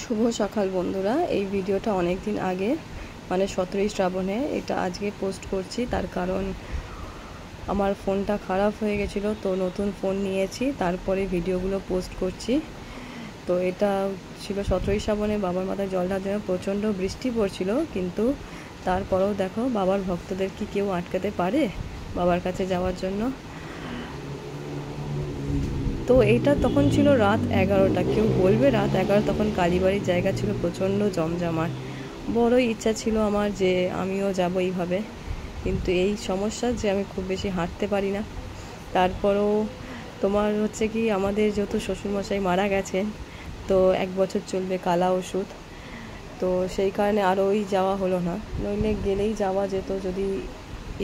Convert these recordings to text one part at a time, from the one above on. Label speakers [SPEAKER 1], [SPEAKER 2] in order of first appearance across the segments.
[SPEAKER 1] শুভ সকাল বন্ধুরা। এই ভিডিওটা অনেক দিন আগে মানে 17ই শ্রাবণে এটা আজকে পোস্ট করছি, তার কারণ আমার ফোনটা খারাপ হয়ে গেছিলো, তো নতুন ফোন নিয়েছি, তারপরে ভিডিওগুলো পোস্ট করছি। তো এটা ছিল 17ই শ্রাবণে বাবার মাথায় জল ঢালার জন্য প্রচণ্ড বৃষ্টি পড়ছিল, কিন্তু তারপরেও দেখো বাবার ভক্তদের কি কেউ আটকাতে পারে বাবার কাছে যাওয়ার জন্য। তো এইটা তখন ছিল রাত 11টা, কেউ বলবে রাত 11, তখন কালীবাড়ির জায়গা ছিল প্রচণ্ড জমজমাট। বড়ই ইচ্ছা ছিল আমার যে আমিও যাব এইভাবে, কিন্তু এই সমস্যা যে আমি খুব বেশি হাঁটতে পারি না। তারপরও তোমার হচ্ছে কি, আমাদের যেহেতু শ্বশুরমশাই মারা গেছেন, তো 1 বছর চলবে কালা ওষুধ, তো সেই কারণে আরোই যাওয়া হলো না, নইলে গেলেই যাওয়া যেত, যদি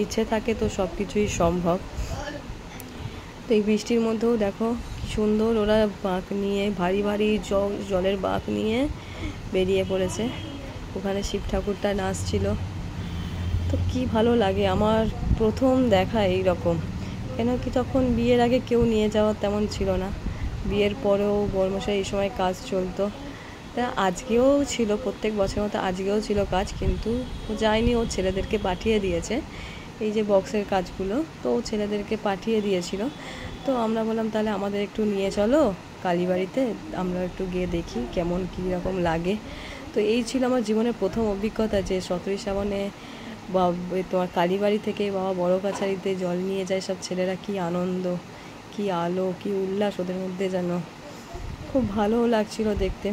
[SPEAKER 1] ইচ্ছে থাকে তো সব কিছুই সম্ভব। তো এই বৃষ্টির মধ্যেও দেখো কি সুন্দর ওরা বাঁক নিয়ে, ভারী ভারী জলের বাঁক নিয়ে বেরিয়ে পড়েছে। ওখানে শিব ঠাকুরটা নাচছিল, তো কি ভালো লাগে। আমার প্রথম দেখা এই রকম, কেন কি তখন বিয়ের আগে কেউ নিয়ে যাওয়ার তেমন ছিল না, বিয়ের পরেও বর্মশাই এই সময় কাজ চলতো। তা আজকেও ছিল, প্রত্যেক বছরের মতো আজকেও ছিল কাজ, কিন্তু ও যায়নি, ও ছেলেদেরকে পাঠিয়ে দিয়েছে এই যে বক্সের কাজগুলো, তো ও ছেলেদেরকে পাঠিয়ে দিয়েছিল। তো আমরা বললাম তাহলে আমাদের একটু নিয়ে চলো কালীবাড়িতে, আমরা একটু গিয়ে দেখি কেমন কী রকম লাগে। তো এই ছিল আমার জীবনের প্রথম অভিজ্ঞতা যে 17ই শ্রাবণে বা তোমার কালীবাড়ি থেকে বাবা বড় কাছারিতে জল নিয়ে যায় সব ছেলেরা, কি আনন্দ, কি আলো, কি উল্লাস ওদের মধ্যে, যেন খুব ভালোও লাগছিল দেখতে।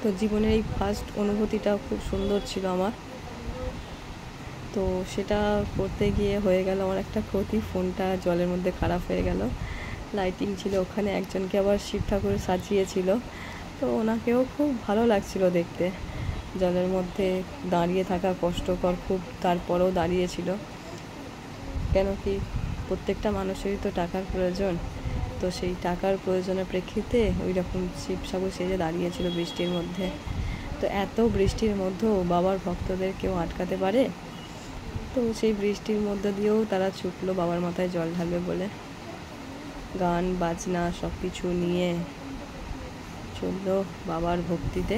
[SPEAKER 1] তো জীবনের এই ফার্স্ট অনুভূতিটাও খুব সুন্দর ছিল আমার। তো সেটা করতে গিয়ে হয়ে গেল আমার একটা ক্ষতি, ফোনটা জলের মধ্যে খারাপ হয়ে গেল। লাইটিং ছিল ওখানে, একজনকে আবার শিব ঠাকুর সাজিয়েছিল, তো ওনাকেও খুব ভালো লাগছিল দেখতে। জলের মধ্যে দাঁড়িয়ে থাকা কষ্টকর খুব, তারপরেও দাঁড়িয়েছিল, কেন কি প্রত্যেকটা মানুষেরই তো টাকার প্রয়োজন, তো সেই টাকার প্রয়োজনের প্রেক্ষিতে ওই রকম শিব ঠাকুর সেজে দাঁড়িয়েছিল বৃষ্টির মধ্যে। তো এত বৃষ্টির মধ্যেও বাবার ভক্তদের কেউ আটকাতে পারে? তো সেই বৃষ্টির মধ্যে দিয়েও তারা ছুটলো বাবার মাথায় জল ঢালবে বলে, গান বাজনা সব কিছু নিয়ে চললো বাবার ভক্তিতে।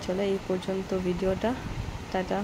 [SPEAKER 1] চলো এই পর্যন্ত ভিডিওটা, টাটা।